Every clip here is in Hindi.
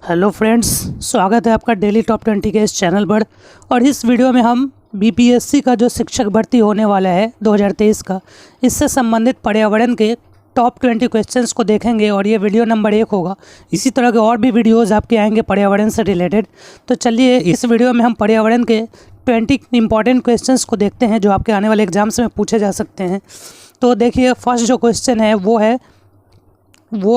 हेलो फ्रेंड्स, स्वागत है आपका डेली टॉप 20 के इस चैनल पर। और इस वीडियो में हम बीपीएससी का जो शिक्षक भर्ती होने वाला है 2023 का, इससे संबंधित पर्यावरण के टॉप 20 क्वेश्चंस को देखेंगे और ये वीडियो नंबर 1 होगा। इसी तरह के और भी वीडियोस आपके आएंगे पर्यावरण से रिलेटेड। तो चलिए इस वीडियो में हम पर्यावरण के 20 इंपॉर्टेंट क्वेश्चंस को देखते हैं जो आपके आने वाले एग्जाम्स में पूछे जा सकते हैं। तो देखिए, फर्स्ट जो क्वेश्चन है वो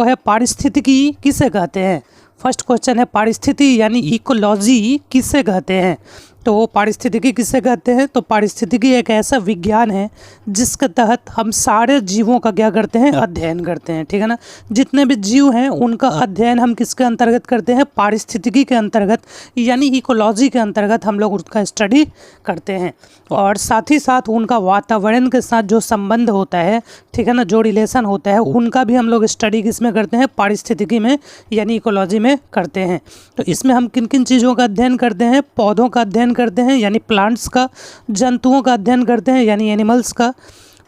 है पारिस्थितिकी किसे कहते हैं। फर्स्ट क्वेश्चन है पारिस्थिति यानी इकोलॉजी किसे कहते हैं। तो पारिस्थितिकी किसे कहते हैं, तो पारिस्थितिकी एक ऐसा विज्ञान है जिसके तहत हम सारे जीवों का क्या करते हैं, अध्ययन करते हैं। ठीक है ना, जितने भी जीव हैं उनका अध्ययन हम किसके अंतर्गत करते हैं, पारिस्थितिकी के अंतर्गत यानी इकोलॉजी के अंतर्गत हम लोग उसका स्टडी करते हैं। और साथ ही साथ उनका वातावरण के साथ जो संबंध होता है, ठीक है ना, जो रिलेशन होता है, उनका भी हम लोग स्टडी किस में करते हैं, पारिस्थितिकी में यानी इकोलॉजी में करते हैं। तो इसमें हम किन किन चीज़ों का अध्ययन करते हैं, पौधों का अध्ययन करते हैं यानी प्लांट्स का, जंतुओं का अध्ययन करते हैं यानी एनिमल्स का।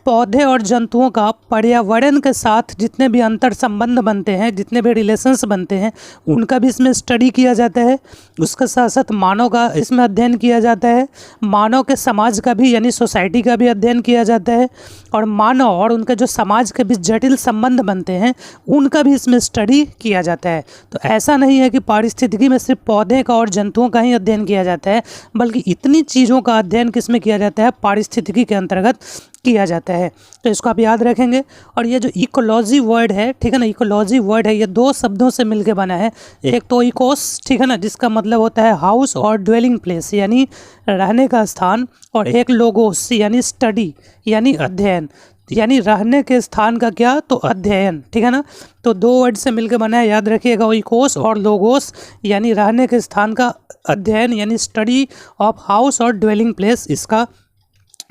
पौधे और जंतुओं का पर्यावरण के साथ जितने भी अंतर संबंध बनते हैं, जितने भी रिलेशंस बनते हैं, उनका भी इसमें स्टडी किया जाता है। उसके साथ साथ मानव का इसमें अध्ययन किया जाता है। मानव के समाज का भी यानी सोसाइटी का भी अध्ययन किया जाता है। और मानव और उनके जो समाज के बीच जटिल संबंध बनते हैं उनका भी इसमें स्टडी किया जाता है। तो ऐसा नहीं है कि पारिस्थितिकी में सिर्फ पौधे का और जंतुओं का ही अध्ययन किया जाता है, बल्कि इतनी चीज़ों का अध्ययन किसमें किया जाता है, पारिस्थितिकी के अंतर्गत किया जाता है। तो इसको आप याद रखेंगे। और ये जो इकोलॉजी वर्ड है, ठीक है ना, इकोलॉजी वर्ड है, ये दो शब्दों से मिलकर बना है। एक तो इकोस, ठीक है ना, जिसका मतलब होता है हाउस और ड्वेलिंग प्लेस यानी रहने का स्थान, और एक लोगोस यानी स्टडी यानी अध्ययन, यानी रहने के स्थान का क्या, तो अध्ययन। ठीक है ना, तो दो वर्ड से मिलकर बना है, याद रखिएगा, इकोस और लोगोस यानी रहने के स्थान का अध्ययन यानी स्टडी ऑफ हाउस और ड्वेलिंग प्लेस, इसका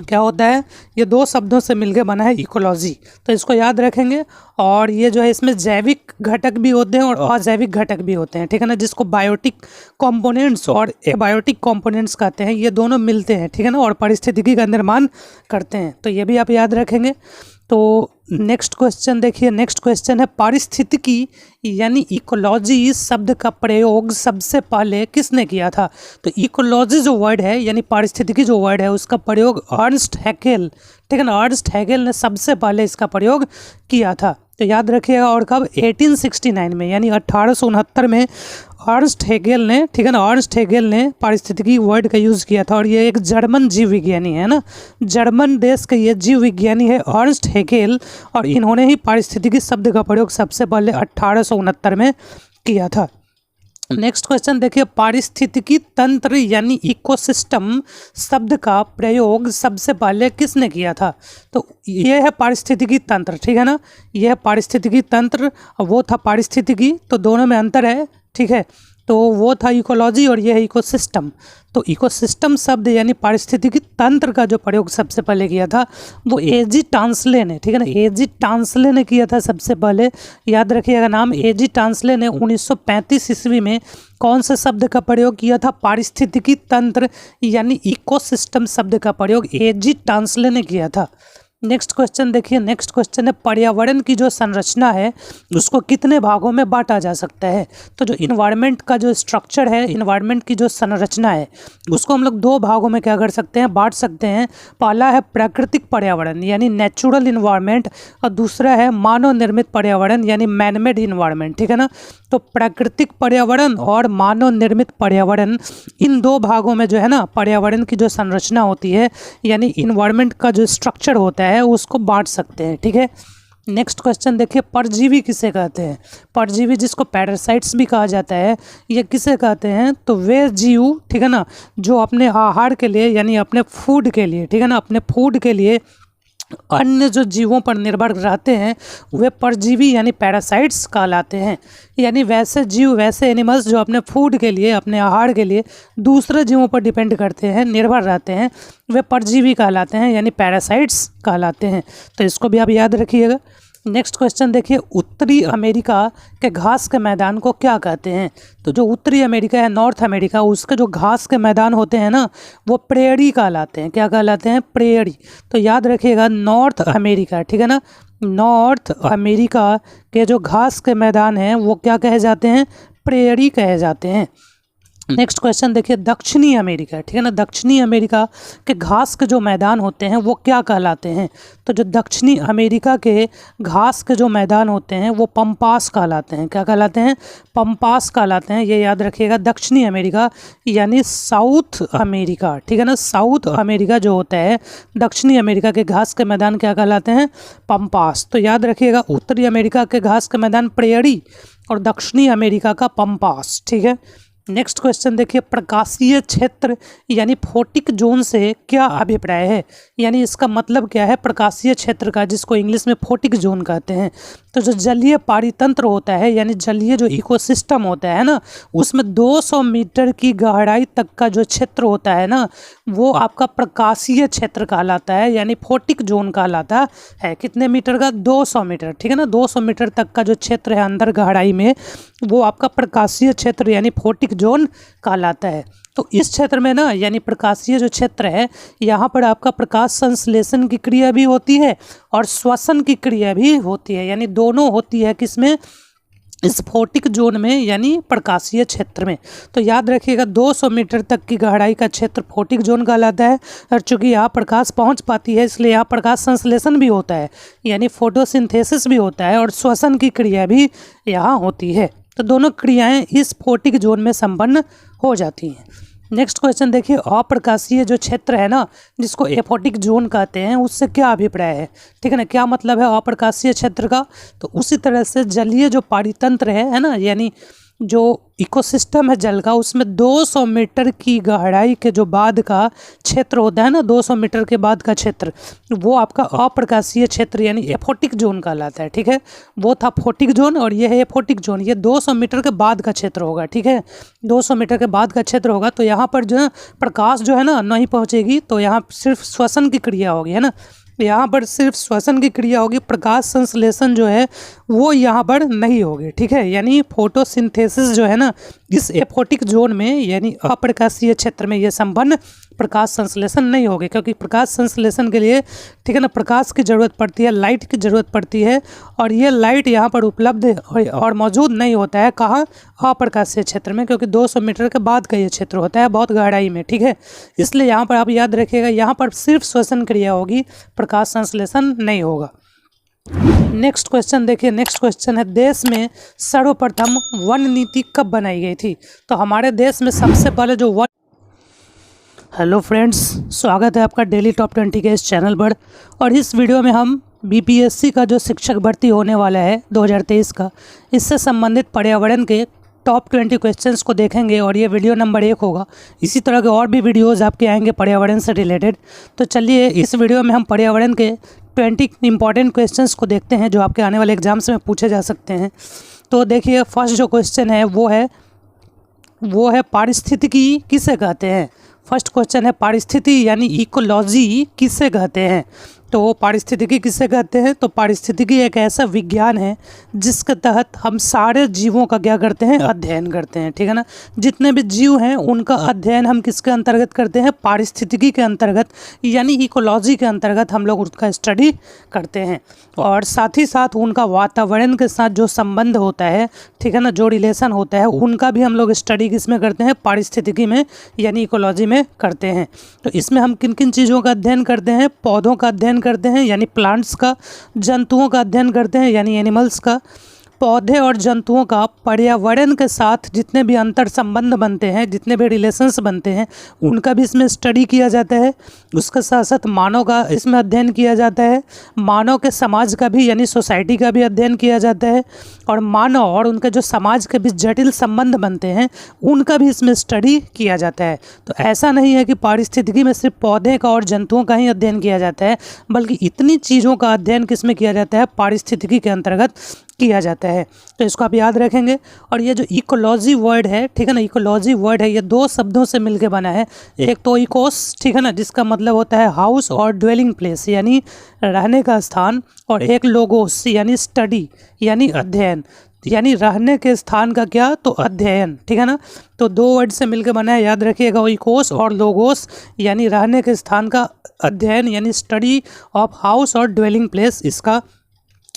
क्या होता है, ये दो शब्दों से मिलकर बना है इकोलॉजी। तो इसको याद रखेंगे। और ये जो है इसमें जैविक घटक भी होते हैं और अजैविक घटक भी होते हैं, ठीक है ना, जिसको बायोटिक कंपोनेंट्स और एबायोटिक कंपोनेंट्स कहते हैं। ये दोनों मिलते हैं, ठीक है ना, और पारिस्थितिकी का निर्माण करते हैं। तो ये भी आप याद रखेंगे। तो नेक्स्ट क्वेश्चन देखिए, नेक्स्ट क्वेश्चन है पारिस्थितिकी यानी इकोलॉजी इस शब्द का प्रयोग सबसे पहले किसने किया था। तो इकोलॉजी जो वर्ड है यानी पारिस्थितिकी जो वर्ड है उसका प्रयोग अर्नस्ट हैकेल, ठीक है ना, अर्नस्ट हैकेल ने सबसे पहले इसका प्रयोग किया था। तो याद रखिएगा। और कब, 1869 में यानी 1869 में अर्नस्ट हैकेल ने, ठीक है ना, अर्नस्ट हैकेल ने पारिस्थितिकी वर्ड का यूज़ किया था। और ये एक जर्मन जीव विज्ञानी है ना, जर्मन देश के ये जीव विज्ञानी है अर्नस्ट हैकेल, और इन्होंने ही पारिस्थितिकी शब्द का प्रयोग सबसे पहले 1869 में किया था। नेक्स्ट क्वेश्चन देखिए, पारिस्थितिकी तंत्र यानी इकोसिस्टम शब्द का प्रयोग सबसे पहले किसने किया था। तो ये है पारिस्थितिकी तंत्र, ठीक है ना, यह है पारिस्थितिकी तंत्र, वो था पारिस्थितिकी, तो दोनों में अंतर है, ठीक है। तो वो था इकोलॉजी और ये है इकोसिस्टम। तो इकोसिस्टम शब्द यानी पारिस्थितिकी तंत्र का जो प्रयोग सबसे पहले किया था वो एजी टांसले ने, ठीक है ना, एजी टांसले ने किया था सबसे पहले। याद रखिएगा नाम, एजी टांसले ने 1935 ईस्वी में कौन से शब्द का प्रयोग किया था, पारिस्थितिकी तंत्र यानी इकोसिस्टम शब्द का प्रयोग एजी टांसले ने किया था। नेक्स्ट क्वेश्चन देखिए, नेक्स्ट क्वेश्चन है पर्यावरण की जो संरचना है उसको कितने भागों में बांटा जा सकता है। तो जो इन्वायरमेंट का जो स्ट्रक्चर है, इन्वायरमेंट की जो संरचना है, उसको हम लोग दो भागों में क्या कर सकते हैं, बांट सकते हैं। पहला है प्राकृतिक पर्यावरण यानी नेचुरल इन्वायरमेंट, और दूसरा है मानव निर्मित पर्यावरण यानी मैनमेड इन्वायरमेंट, ठीक है ना। तो प्राकृतिक पर्यावरण और मानव निर्मित पर्यावरण, इन दो भागों में जो है ना पर्यावरण की जो संरचना होती है यानी इन्वायरमेंट का जो स्ट्रक्चर होता है उसको बांट सकते हैं, ठीक है। नेक्स्ट क्वेश्चन देखिए, परजीवी किसे कहते हैं। परजीवी जिसको पैरासाइट्स भी कहा जाता है, ये किसे कहते हैं, तो वे जीव, ठीक है ना, जो अपने आहार के लिए यानी अपने फूड के लिए, ठीक है ना, अपने फूड के लिए अन्य जो जीवों पर निर्भर रहते हैं वे परजीवी यानी पैरासाइट्स कहलाते हैं। यानी वैसे जीव, वैसे एनिमल्स जो अपने फूड के लिए, अपने आहार के लिए दूसरे जीवों पर डिपेंड करते हैं, निर्भर रहते हैं, वे परजीवी कहलाते हैं यानी पैरासाइट्स कहलाते हैं। तो इसको भी आप याद रखिएगा। नेक्स्ट क्वेश्चन देखिए, उत्तरी अमेरिका के घास के मैदान को क्या कहते हैं। तो जो उत्तरी अमेरिका है, नॉर्थ अमेरिका, उसके जो घास के मैदान होते हैं ना वो प्रेयरी कहलाते हैं। क्या कहलाते हैं, प्रेयरी। तो याद रखिएगा नॉर्थ अमेरिका, ठीक है ना, नॉर्थ अमेरिका के जो घास के मैदान हैं वो क्या कहे जाते हैं, प्रेयरी कहे जाते हैं। नेक्स्ट क्वेश्चन देखिए, दक्षिणी अमेरिका, ठीक है ना, दक्षिणी अमेरिका के घास के जो मैदान होते हैं वो क्या कहलाते हैं? तो जो दक्षिणी अमेरिका के घास के जो मैदान होते हैं वो पंपास कहलाते हैं। क्या कहलाते हैं? पंपास कहलाते हैं। ये याद रखिएगा, दक्षिणी अमेरिका यानी साउथ अमेरिका, ठीक है ना, साउथ अमेरिका जो होता है, दक्षिणी अमेरिका के घास के मैदान क्या कहलाते हैं? पंपास। तो याद रखिएगा, उत्तरी अमेरिका के घास के मैदान प्रेयरी और दक्षिणी अमेरिका का पंपास, ठीक है। नेक्स्ट क्वेश्चन देखिए, प्रकाशीय क्षेत्र यानी फोटिक जोन से क्या अभिप्राय है? यानी इसका मतलब क्या है प्रकाशीय क्षेत्र का, जिसको इंग्लिश में फोटिक जोन कहते हैं? तो जो जलीय पारितंत्र होता है यानी जलीय जो इकोसिस्टम होता है ना, उसमें 200 मीटर की गहराई तक का जो क्षेत्र होता है ना, वो आपका प्रकाशीय क्षेत्र कहलाता है, यानी फोटिक जोन कहलाता है। कितने मीटर का? 200 मीटर, ठीक है ना, 200 मीटर तक का जो क्षेत्र है अंदर गहराई में, वो आपका प्रकाशीय क्षेत्र यानी फोटिक जोन कहलाता है। तो इस क्षेत्र में ना, यानी प्रकाशीय जो क्षेत्र है, यहाँ पर आपका प्रकाश संश्लेषण की क्रिया भी होती है और श्वसन की क्रिया भी होती है, यानी दोनों होती है। किसमें? इस फोटिक जोन में, यानी प्रकाशीय क्षेत्र में। तो याद रखिएगा, 200 मीटर तक की गहराई का क्षेत्र फोटिक जोन कहलाता है। और चूंकि यहाँ प्रकाश पहुँच पाती है, इसलिए यहाँ प्रकाश संश्लेषण भी होता है, यानी फोटोसिंथेसिस भी होता है और श्वसन की क्रिया भी यहाँ होती है। तो दोनों क्रियाएं इस फोटिक जोन में संपन्न हो जाती हैं। नेक्स्ट क्वेश्चन देखिए, अप्रकाशीय जो क्षेत्र है ना, जिसको एफोटिक जोन कहते हैं, उससे क्या अभिप्राय है? ठीक है ना, क्या मतलब है अप्रकाशीय क्षेत्र का? तो उसी तरह से जलीय जो पारितंत्र है ना, यानी जो इकोसिस्टम है जल का, उसमें 200 मीटर की गहराई के जो बाद का क्षेत्र होता है ना, 200 मीटर के बाद का क्षेत्र, वो आपका अप्रकाशीय क्षेत्र यानी एफोटिक जोन कहलाता है। ठीक है, वो था फोटिक जोन और ये है एफोटिक जोन। ये 200 मीटर के बाद का क्षेत्र होगा। ठीक है, 200 मीटर के बाद का क्षेत्र होगा। तो यहाँ पर जो है प्रकाश जो है ना नहीं पहुँचेगी, तो यहाँ सिर्फ श्वसन की क्रिया होगी, है ना, यहाँ पर सिर्फ श्वसन की क्रिया होगी, प्रकाश संश्लेषण जो है वो यहाँ पर नहीं होगी। ठीक है, यानी फोटोसिंथेसिस जो है ना, इस एफोटिक जोन में यानी अप्रकाशीय क्षेत्र में ये संपन्न प्रकाश संश्लेषण नहीं होगी, क्योंकि प्रकाश संश्लेषण के लिए, ठीक है ना, प्रकाश की ज़रूरत पड़ती है, लाइट की ज़रूरत पड़ती है, और ये लाइट यहाँ पर उपलब्ध और मौजूद नहीं होता है। कहाँ? अप्रकाशीय क्षेत्र में, क्योंकि 200 मीटर के बाद का ये क्षेत्र होता है, बहुत गहराई में। ठीक है, इसलिए यहाँ पर आप याद रखिएगा, यहाँ पर सिर्फ श्वसन क्रिया होगी, प्रकाश संश्लेषण नहीं होगा। नेक्स्ट क्वेश्चन देखिए, नेक्स्ट क्वेश्चन है, देश में सर्वप्रथम वन नीति कब बनाई गई थी? तो हमारे देश में सबसे पहले जो वन हेलो फ्रेंड्स, स्वागत है आपका डेली टॉप 20 के इस चैनल पर। और इस वीडियो में हम बीपीएससी का जो शिक्षक भर्ती होने वाला है 2023 का, इससे संबंधित पर्यावरण के टॉप 20 क्वेश्चंस को देखेंगे, और ये वीडियो नंबर 1 होगा। इसी तरह के और भी वीडियोस आपके आएंगे पर्यावरण से रिलेटेड। तो चलिए इस वीडियो में हम पर्यावरण के 20 इंपॉर्टेंट क्वेश्चंस को देखते हैं, जो आपके आने वाले एग्जाम्स में पूछे जा सकते हैं। तो देखिए, फर्स्ट जो क्वेश्चन है वो है पारिस्थितिकी किसे कहते हैं? फर्स्ट क्वेश्चन है पारिस्थिति यानी इकोलॉजी किसे कहते हैं? तो पारिस्थितिकी किसे कहते हैं? तो पारिस्थितिकी एक ऐसा विज्ञान है जिसके तहत हम सारे जीवों का क्या करते हैं? अध्ययन करते हैं। ठीक है ना, जितने भी जीव हैं उनका अध्ययन हम किसके अंतर्गत करते हैं? पारिस्थितिकी के अंतर्गत, यानी इकोलॉजी के अंतर्गत हम लोग उसका स्टडी करते हैं। और साथ ही साथ उनका वातावरण के साथ जो संबंध होता है, ठीक है ना, जो रिलेशन होता है, उनका भी हम लोग स्टडी किसमें करते हैं? पारिस्थितिकी में, यानी इकोलॉजी में करते हैं। तो इसमें हम किन किन चीज़ों का अध्ययन करते हैं? पौधों का अध्ययन करते हैं, यानी प्लांट्स का, जंतुओं का अध्ययन करते हैं, यानी एनिमल्स का। पौधे और जंतुओं का पर्यावरण के साथ जितने भी अंतर संबंध बनते हैं, जितने भी रिलेशंस बनते हैं, उनका भी इसमें स्टडी किया जाता है। उसके साथ साथ मानव का इसमें अध्ययन किया जाता है, मानव के समाज का भी, यानी सोसाइटी का भी अध्ययन किया जाता है, और मानव और उनके जो समाज के बीच जटिल संबंध बनते हैं, उनका भी इसमें स्टडी किया जाता है। तो ऐसा नहीं है कि पारिस्थितिकी में सिर्फ पौधे का और जंतुओं का ही अध्ययन किया जाता है, बल्कि इतनी चीज़ों का अध्ययन किसमें किया जाता है? पारिस्थितिकी के अंतर्गत किया जाता है। तो इसको आप याद रखेंगे। और ये जो इकोलॉजी वर्ड है, ठीक है ना, इकोलॉजी वर्ड है, ये 2 शब्दों से मिलके बना है। एक तो इकोस, ठीक है ना, जिसका मतलब होता है हाउस और ड्वेलिंग प्लेस, यानी रहने का स्थान, और एक लोगोस यानी स्टडी, यानी अध्ययन, यानी रहने के स्थान का क्या? तो अध्ययन। ठीक है ना, तो 2 वर्ड से मिलकर बना है, याद रखिएगा, इकोस और लोगोस, यानी रहने के स्थान का अध्ययन, यानी स्टडी ऑफ हाउस और ड्वेलिंग प्लेस, इसका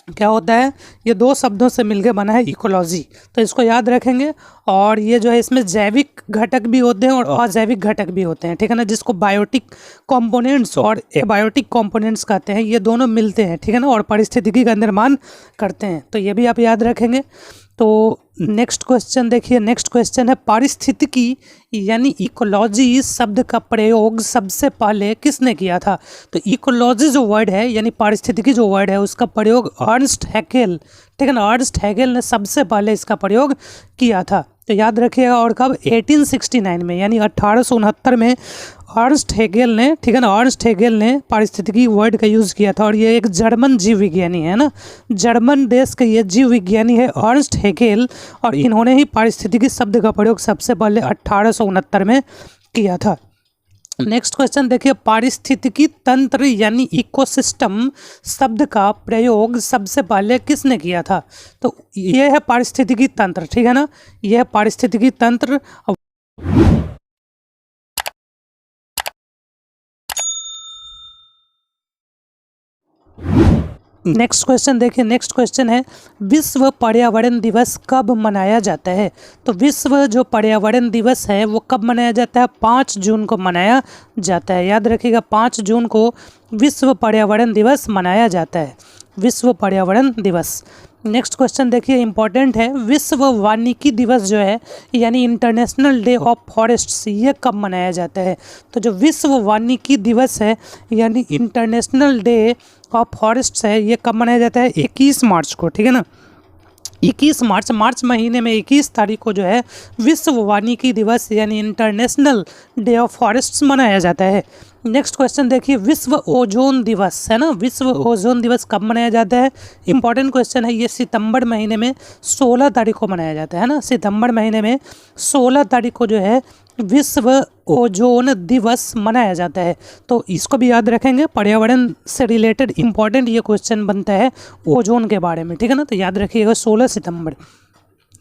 क्या होता है, ये दो शब्दों से मिलकर बना है इकोलॉजी, तो इसको याद रखेंगे। और ये जो है इसमें जैविक घटक भी होते हैं और अजैविक घटक भी होते हैं, ठीक है ना, जिसको बायोटिक कंपोनेंट्स और एबायोटिक कंपोनेंट्स कहते हैं। ये दोनों मिलते हैं, ठीक है ना, और पारिस्थितिकी का निर्माण करते हैं, तो ये भी आप याद रखेंगे। तो नेक्स्ट क्वेश्चन देखिए, नेक्स्ट क्वेश्चन है पारिस्थितिकी यानी इकोलॉजी इस शब्द का प्रयोग सबसे पहले किसने किया था। तो इकोलॉजी जो वर्ड है यानी पारिस्थितिकी जो वर्ड है उसका प्रयोग अर्नस्ट हैकेल, ठीक है ना, अर्नस्ट हैकेल ने सबसे पहले इसका प्रयोग किया था, तो याद रखिएगा। और कब, 1869 में, यानी 1869 में अर्नस्ट हैकेल ने, ठीक है ना, अर्नस्ट हैकेल ने पारिस्थितिकी वर्ड का यूज़ किया था। और ये एक जर्मन जीव विज्ञानी है ना, जर्मन देश के ये जीव विज्ञानी है अर्नस्ट हैकेल, और इन्होंने ही पारिस्थितिकी शब्द का प्रयोग सबसे पहले 1869 में किया था। नेक्स्ट क्वेश्चन देखिए, पारिस्थितिकी तंत्र यानी इकोसिस्टम शब्द का प्रयोग सबसे पहले किसने किया था। तो ये है पारिस्थितिकी तंत्र, ठीक है ना, यह है पारिस्थितिकी तंत्र। नेक्स्ट क्वेश्चन देखिए, नेक्स्ट क्वेश्चन है विश्व पर्यावरण दिवस कब मनाया जाता है। तो विश्व जो पर्यावरण दिवस है वो कब मनाया जाता है, 5 जून को मनाया जाता है। याद रखिएगा 5 जून को विश्व पर्यावरण दिवस मनाया जाता है, विश्व पर्यावरण दिवस। नेक्स्ट क्वेश्चन देखिए, इंपॉर्टेंट है, विश्व वानिकी दिवस जो है यानी इंटरनेशनल डे ऑफ फॉरेस्ट्स, ये कब मनाया जाता है। तो जो विश्व वानिकी दिवस है यानी इंटरनेशनल डे ऑफ फॉरेस्ट्स है, ये कब मनाया जाता है, 21 मार्च को, ठीक है ना, 21 मार्च महीने में 21 तारीख को जो है विश्व वानिकी दिवस यानी इंटरनेशनल डे ऑफ फॉरेस्ट्स मनाया जाता है। नेक्स्ट क्वेश्चन देखिए, विश्व ओजोन दिवस है ना, विश्व ओजोन दिवस कब मनाया जाता है, इंपॉर्टेंट क्वेश्चन है। ये सितंबर महीने में 16 तारीख को मनाया जाता है ना, सितंबर महीने में 16 तारीख को जो है विश्व ओजोन दिवस मनाया जाता है। तो इसको भी याद रखेंगे, पर्यावरण से रिलेटेड इंपॉर्टेंट ये क्वेश्चन बनता है ओजोन के बारे में, ठीक है ना, तो याद रखिएगा 16 सितंबर।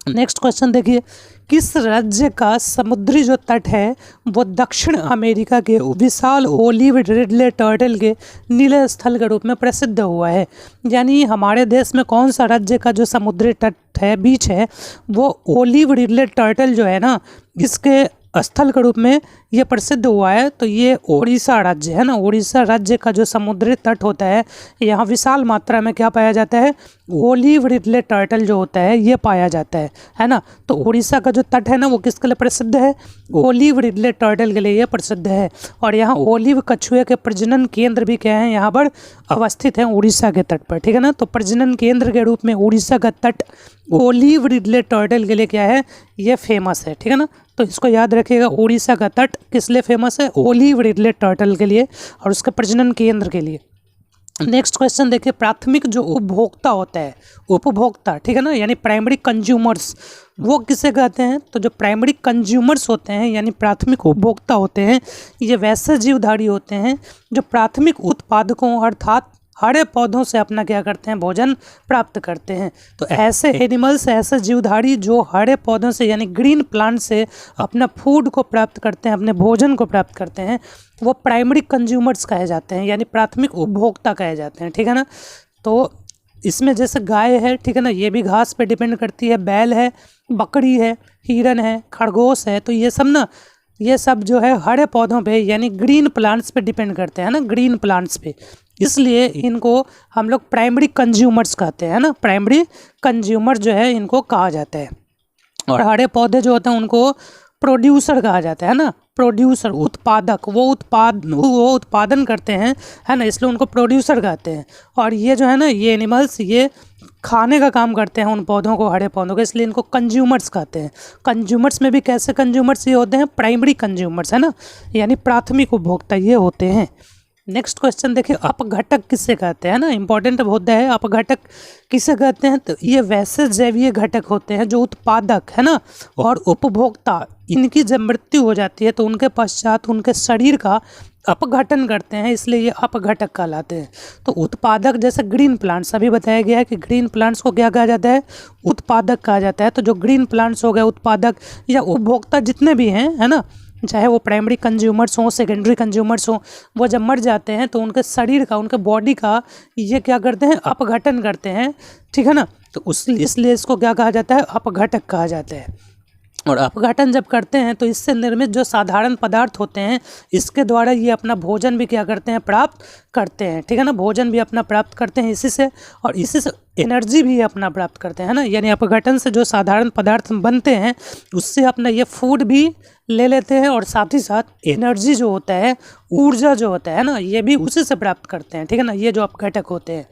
नेक्स्ट क्वेश्चन देखिए, किस राज्य का समुद्री जो तट है वो दक्षिण अमेरिका के विशाल ओलिव रिडले टर्टल के नीले स्थल के रूप में प्रसिद्ध हुआ है। यानी हमारे देश में कौन सा राज्य का जो समुद्री तट है, बीच है, वो ओलिव रिडले टर्टल जो है ना, इसके स्थल के रूप में ये प्रसिद्ध हुआ है। तो ये उड़ीसा राज्य है ना, उड़ीसा राज्य का जो समुद्री तट होता है यहाँ विशाल मात्रा में क्या पाया जाता है, ओलिव रिडले टर्टल जो होता है ये पाया जाता है ना। तो उड़ीसा का जो तट है ना वो किसके लिए प्रसिद्ध है, ओलिव रिडले टर्टल के लिए ये प्रसिद्ध है। और यहाँ ओलिव कछुए के प्रजनन केंद्र भी क्या है, यहाँ पर अवस्थित है उड़ीसा के तट पर, ठीक है ना। तो प्रजनन केंद्र के रूप में उड़ीसा का तट ओलिव रिडले टर्टल के लिए क्या है, ये फेमस है, ठीक है ना। तो इसको याद रखिएगा, उड़ीसा का तट किस लिए फेमस है, ओलिव रिडले टर्टल के लिए और उसके प्रजनन केंद्र के लिए। नेक्स्ट क्वेश्चन देखिए, प्राथमिक जो उपभोक्ता होता है, उपभोक्ता, ठीक है ना, यानी प्राइमरी कंज्यूमर्स, वो किसे कहते हैं। तो जो प्राइमरी कंज्यूमर्स होते हैं यानी प्राथमिक उपभोक्ता होते हैं, ये वैसे जीवधारी होते हैं जो प्राथमिक उत्पादकों अर्थात हरे पौधों से अपना क्या करते हैं, भोजन प्राप्त करते हैं। तो ऐसे एनिमल्स, ऐसे जीवधारी जो हरे पौधों से यानी ग्रीन प्लांट से अपना फूड को प्राप्त करते हैं, अपने भोजन को प्राप्त करते हैं, वो प्राइमरी कंज्यूमर्स कहे जाते हैं यानी प्राथमिक उपभोक्ता कहे जाते हैं, ठीक है ना। तो इसमें जैसे गाय है, ठीक है ना, ये भी घास पे डिपेंड करती है, बैल है, बकरी है, हिरन है, खरगोश है, तो ये सब ना, ये सब जो है हरे पौधों पे यानी ग्रीन प्लांट्स पे डिपेंड करते हैं ना, ग्रीन प्लांट्स पे, इसलिए इनको हम लोग प्राइमरी कंज्यूमर्स कहते हैं ना, प्राइमरी कंज्यूमर जो है इनको कहा जाता है। और हरे पौधे जो होते हैं उनको प्रोड्यूसर कहा जाता है ना, प्रोड्यूसर, उत्पादक, वो उत्पादन करते हैं, है ना, इसलिए उनको प्रोड्यूसर कहते हैं। और ये जो है ना, ये एनिमल्स ये खाने का काम करते हैं उन पौधों को, हरे पौधों को, इसलिए इनको कंज्यूमर्स कहते हैं। कंज्यूमर्स में भी कैसे कंज्यूमर्स ये होते हैं, प्राइमरी कंज्यूमर्स, है ना, यानी प्राथमिक उपभोक्ता ये होते हैं। नेक्स्ट क्वेश्चन देखिए, अपघटक किसे कहते हैं ना, इंपॉर्टेंट होता है, अपघटक किसे कहते हैं। तो ये वैसे जैवीय घटक होते हैं जो उत्पादक, है ना, और उपभोक्ता, इनकी जब मृत्यु हो जाती है तो उनके पश्चात उनके शरीर का अपघटन करते हैं, इसलिए ये अपघटक कहलाते हैं। तो उत्पादक जैसे ग्रीन प्लांट्स, अभी बताया गया है कि ग्रीन प्लांट्स को क्या कहा जाता है, उत्पादक कहा जाता है। तो जो ग्रीन प्लांट्स हो गए उत्पादक या उपभोक्ता जितने भी हैं, है ना, चाहे वो प्राइमरी कंज्यूमर्स हों, सेकेंडरी कंज्यूमर्स हों, वो जब मर जाते हैं तो उनके शरीर का, उनके बॉडी का ये क्या करते हैं, अपघटन करते हैं, ठीक है ना। तो इसलिए इसको क्या कहा जाता है, अपघटक कहा जाता है। और अपघटन जब करते हैं तो इससे निर्मित जो साधारण पदार्थ होते हैं, इसके द्वारा ये अपना भोजन भी क्या करते हैं, प्राप्त करते हैं, ठीक है ना। भोजन भी अपना प्राप्त करते हैं इसी से, और इसी से एनर्जी भी अपना प्राप्त करते हैं ना। यानी अपघटन से जो साधारण पदार्थ बनते हैं उससे अपना ये फूड भी ले लेते हैं, और साथ ही साथ एनर्जी जो होता है, ऊर्जा जो होता है ना, ये भी उसी से प्राप्त करते हैं, ठीक है ना। ये जो अपघटक होते हैं,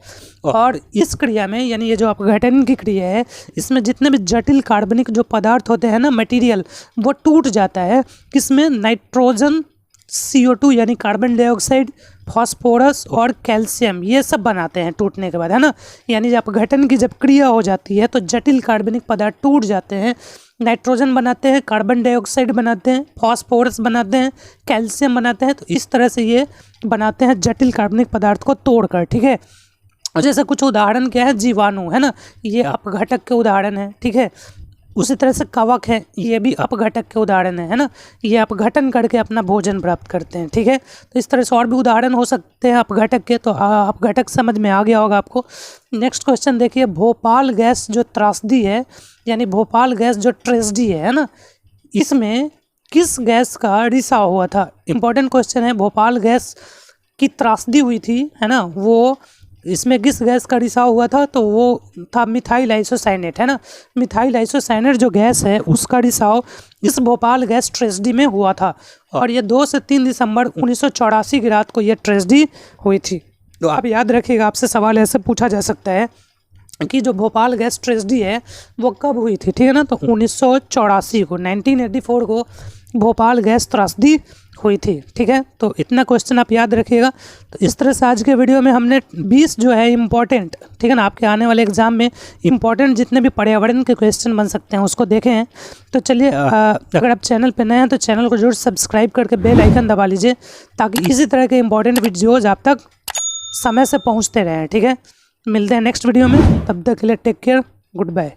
और इस क्रिया में, यानी ये जो अपघटन की क्रिया है, इसमें जितने भी जटिल कार्बनिक जो पदार्थ होते हैं ना, मटेरियल, वो टूट जाता है। किसमें, नाइट्रोजन, CO2 यानी कार्बन डाइऑक्साइड, फास्फोरस और कैल्शियम, ये सब बनाते हैं टूटने के बाद, है ना। यानी जब अपघटन की जब क्रिया हो जाती है तो जटिल कार्बनिक पदार्थ टूट जाते हैं, नाइट्रोजन बनाते हैं, कार्बन डाइऑक्साइड बनाते हैं, फास्फोरस बनाते हैं, कैल्शियम बनाते हैं। तो इस तरह से ये बनाते हैं जटिल कार्बनिक पदार्थ को तोड़कर, ठीक है। और जैसे कुछ उदाहरण क्या है, जीवाणु, है ना, ये अपघटक के उदाहरण है, ठीक है। उसी तरह से कवक है, ये भी अपघटक के उदाहरण है ना। ये अपघटन करके अपना भोजन प्राप्त करते हैं, ठीक है। तो इस तरह से और भी उदाहरण हो सकते हैं अपघटक के। तो अपघटक समझ में आ गया होगा आपको। नेक्स्ट क्वेश्चन देखिए, भोपाल गैस जो त्रासदी है, यानी भोपाल गैस जो ट्रेजेडी है ना, इसमें किस गैस का रिसाव हुआ था। इंपॉर्टेंट क्वेश्चन है। भोपाल गैस की त्रासदी हुई थी, है ना, वो इसमें किस गैस का रिसाव हुआ था, तो वो था मिथाइल आइसोसाइनेट, है ना। मिथाइल आइसोसाइनेट जो गैस है उसका रिसाव इस भोपाल गैस ट्रेजेडी में हुआ था, और ये 2 से 3 दिसंबर 1984 की रात को ये ट्रेजेडी हुई थी। तो आप याद रखिएगा, आपसे सवाल ऐसे पूछा जा सकता है कि जो भोपाल गैस ट्रेजेडी है वो कब हुई थी, ठीक है ना। तो 1984 को, 1984 को भोपाल गैस त्रासदी हुई थी, ठीक है। तो इतना क्वेश्चन आप याद रखिएगा। तो इस तरह से आज के वीडियो में हमने 20 जो है इम्पॉर्टेंट, ठीक है ना, आपके आने वाले एग्जाम में इम्पॉर्टेंट जितने भी पर्यावरण के क्वेश्चन बन सकते हैं उसको देखे हैं। तो चलिए, अगर आप चैनल पर नए हैं तो चैनल को जरूर सब्सक्राइब करके बेल आइकन दबा लीजिए, ताकि इसी तरह के इम्पॉर्टेंट वीडियोज़ आप तक समय से पहुँचते रहें, ठीक है। मिलते हैं नेक्स्ट वीडियो में, तब तक के लिए टेक केयर, गुड बाय।